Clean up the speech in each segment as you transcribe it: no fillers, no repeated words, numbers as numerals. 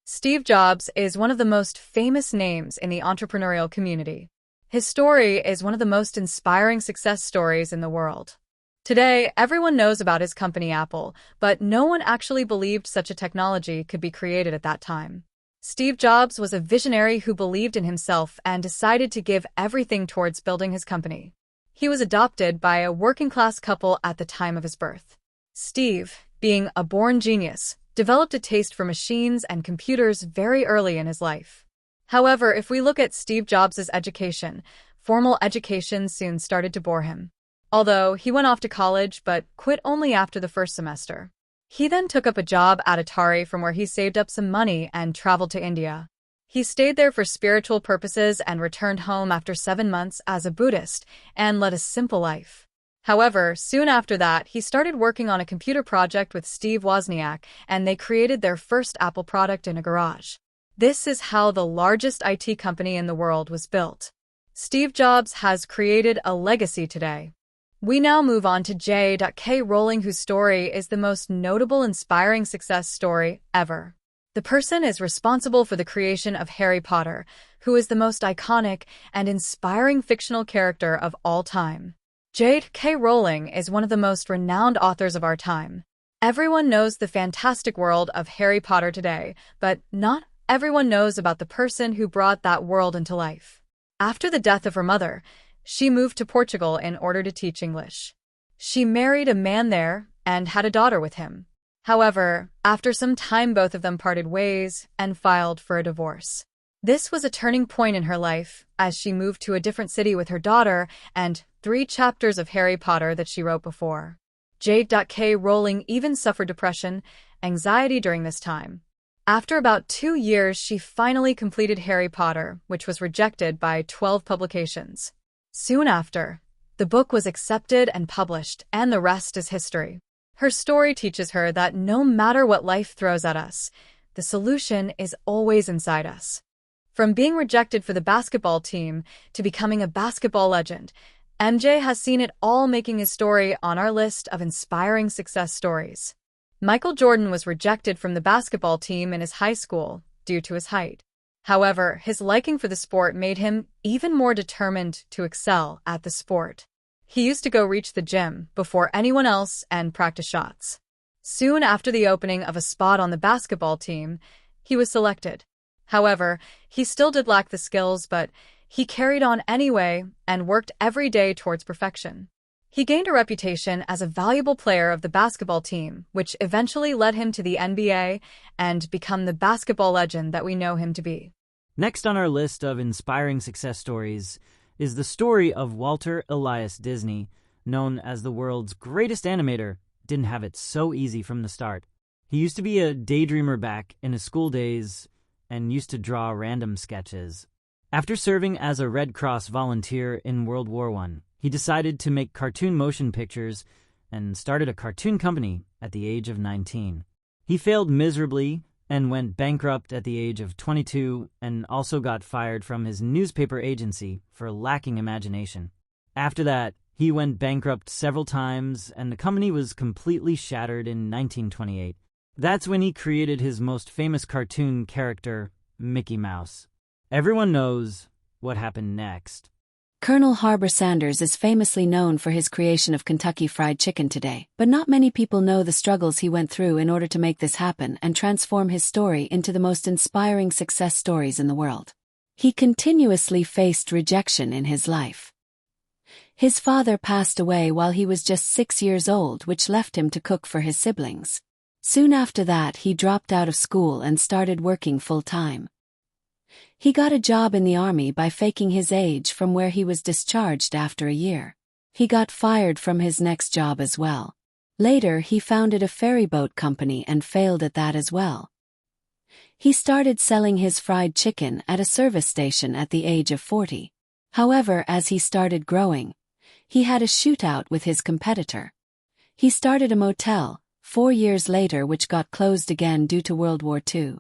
Steve Jobs is one of the most famous names in the entrepreneurial community. His story is one of the most inspiring success stories in the world. Today, everyone knows about his company Apple, but no one actually believed such a technology could be created at that time. Steve Jobs was a visionary who believed in himself and decided to give everything towards building his company. He was adopted by a working-class couple at the time of his birth. Steve, being a born genius, developed a taste for machines and computers very early in his life. However, if we look at Steve Jobs' education, formal education soon started to bore him. Although he went off to college but quit only after the first semester. He then took up a job at Atari from where he saved up some money and traveled to India. He stayed there for spiritual purposes and returned home after 7 months as a Buddhist and led a simple life. However, soon after that, he started working on a computer project with Steve Wozniak, and they created their first Apple product in a garage. This is how the largest IT company in the world was built. Steve Jobs has created a legacy today. We now move on to J.K. Rowling, whose story is the most notable, inspiring success story ever. The person is responsible for the creation of Harry Potter, who is the most iconic and inspiring fictional character of all time. J.K. Rowling is one of the most renowned authors of our time. Everyone knows the fantastic world of Harry Potter today, but not everyone knows about the person who brought that world into life. After the death of her mother, she moved to Portugal in order to teach English. She married a man there and had a daughter with him. However, after some time both of them parted ways and filed for a divorce. This was a turning point in her life, as she moved to a different city with her daughter and 3 chapters of Harry Potter that she wrote before. J.K. Rowling even suffered depression, anxiety during this time. After about 2 years, she finally completed Harry Potter, which was rejected by 12 publications. Soon after, the book was accepted and published, and the rest is history. Her story teaches her that no matter what life throws at us, the solution is always inside us. From being rejected for the basketball team to becoming a basketball legend, MJ has seen it all, making his story on our list of inspiring success stories. Michael Jordan was rejected from the basketball team in his high school due to his height. However, his liking for the sport made him even more determined to excel at the sport. He used to go reach the gym before anyone else and practice shots. Soon after the opening of a spot on the basketball team, he was selected. However, he still did lack the skills, but he carried on anyway and worked every day towards perfection. He gained a reputation as a valuable player of the basketball team, which eventually led him to the NBA and become the basketball legend that we know him to be. Next on our list of inspiring success stories is the story of Walter Elias Disney, known as the world's greatest animator. Didn't have it so easy from the start. He used to be a daydreamer back in his school days and used to draw random sketches. After serving as a Red Cross volunteer in World War I, he decided to make cartoon motion pictures and started a cartoon company at the age of 19. He failed miserably and went bankrupt at the age of 22 and also got fired from his newspaper agency for lacking imagination. After that, he went bankrupt several times and the company was completely shattered in 1928. That's when he created his most famous cartoon character, Mickey Mouse. Everyone knows what happened next. Colonel Harbor Sanders is famously known for his creation of Kentucky Fried Chicken today, but not many people know the struggles he went through in order to make this happen and transform his story into the most inspiring success stories in the world. He continuously faced rejection in his life. His father passed away while he was just 6 years old, which left him to cook for his siblings. Soon after that, he dropped out of school and started working full-time. He got a job in the army by faking his age from where he was discharged after a year. He got fired from his next job as well. Later, he founded a ferry boat company and failed at that as well. He started selling his fried chicken at a service station at the age of 40. However, as he started growing, he had a shootout with his competitor. He started a motel 4 years later, which got closed again due to World War II.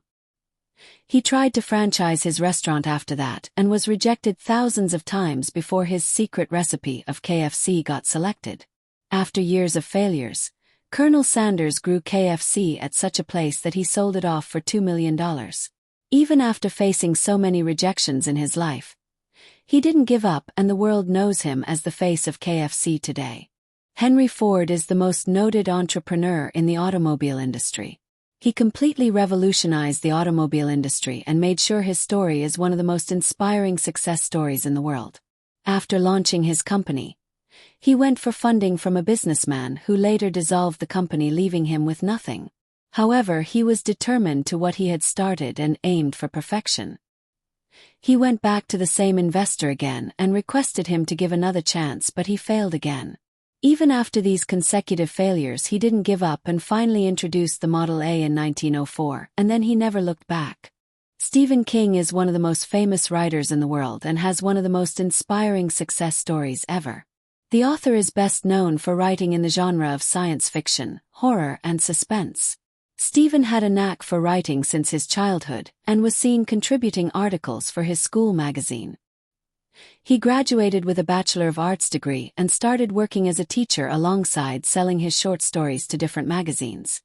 He tried to franchise his restaurant after that and was rejected thousands of times before his secret recipe of KFC got selected. After years of failures, Colonel Sanders grew KFC at such a pace that he sold it off for $2 million. Even after facing so many rejections in his life, he didn't give up, and the world knows him as the face of KFC today. Henry Ford is the most noted entrepreneur in the automobile industry. He completely revolutionized the automobile industry and made sure his story is one of the most inspiring success stories in the world. After launching his company, he went for funding from a businessman who later dissolved the company, leaving him with nothing. However, he was determined to what he had started and aimed for perfection. He went back to the same investor again and requested him to give another chance, but he failed again. Even after these consecutive failures, he didn't give up and finally introduced the Model A in 1904, and then he never looked back. Stephen King is one of the most famous writers in the world and has one of the most inspiring success stories ever. The author is best known for writing in the genre of science fiction, horror, and suspense. Stephen had a knack for writing since his childhood and was seen contributing articles for his school magazine. He graduated with a Bachelor of Arts degree and started working as a teacher alongside selling his short stories to different magazines.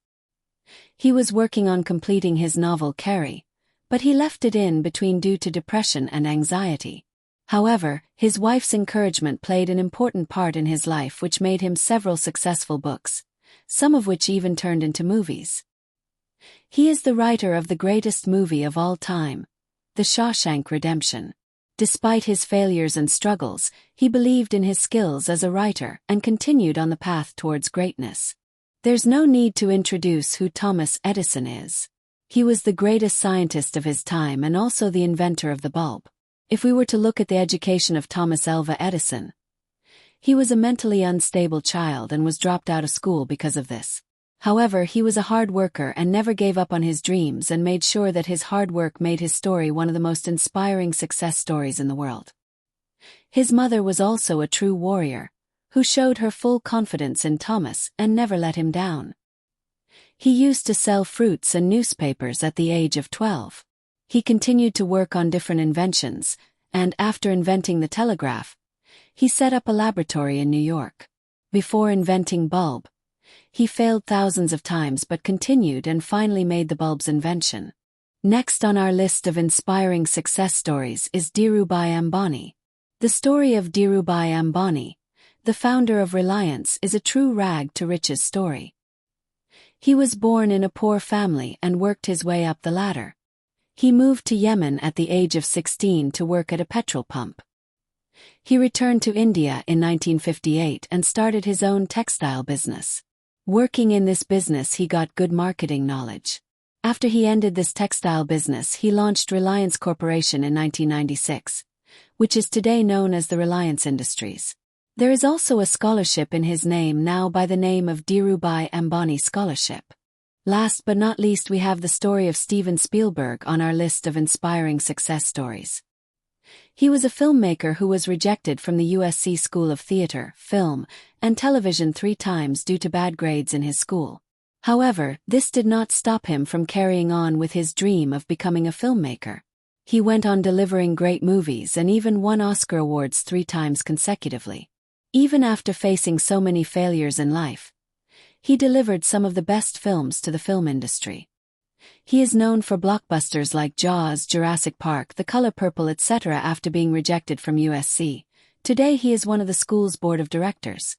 He was working on completing his novel Carrie, but he left it in between due to depression and anxiety. However, his wife's encouragement played an important part in his life, which made him several successful books, some of which even turned into movies. He is the writer of the greatest movie of all time, The Shawshank Redemption. Despite his failures and struggles, he believed in his skills as a writer and continued on the path towards greatness. There's no need to introduce who Thomas Edison is. He was the greatest scientist of his time and also the inventor of the bulb. If we were to look at the education of Thomas Alva Edison, he was a mentally unstable child and was dropped out of school because of this. However, he was a hard worker and never gave up on his dreams and made sure that his hard work made his story one of the most inspiring success stories in the world. His mother was also a true warrior, who showed her full confidence in Thomas and never let him down. He used to sell fruits and newspapers at the age of 12. He continued to work on different inventions, and after inventing the telegraph, he set up a laboratory in New York. Before inventing bulb, he failed thousands of times but continued and finally made the bulb's invention. Next on our list of inspiring success stories is Dhirubhai Ambani. The story of Dhirubhai Ambani, the founder of Reliance, is a true rag-to-riches story. He was born in a poor family and worked his way up the ladder. He moved to Yemen at the age of 16 to work at a petrol pump. He returned to India in 1958 and started his own textile business. Working in this business, he got good marketing knowledge. After he ended this textile business, he launched Reliance Corporation in 1996, which is today known as the Reliance Industries. There is also a scholarship in his name now by the name of Dhirubhai Ambani Scholarship. Last but not least, we have the story of Steven Spielberg on our list of inspiring success stories. He was a filmmaker who was rejected from the USC School of Theatre, Film, and Television 3 times due to bad grades in his school. However, this did not stop him from carrying on with his dream of becoming a filmmaker. He went on delivering great movies and even won Oscar awards 3 times consecutively. Even after facing so many failures in life, he delivered some of the best films to the film industry. He is known for blockbusters like Jaws, Jurassic Park, The Color Purple, etc. After being rejected from USC, today he is one of the school's board of directors.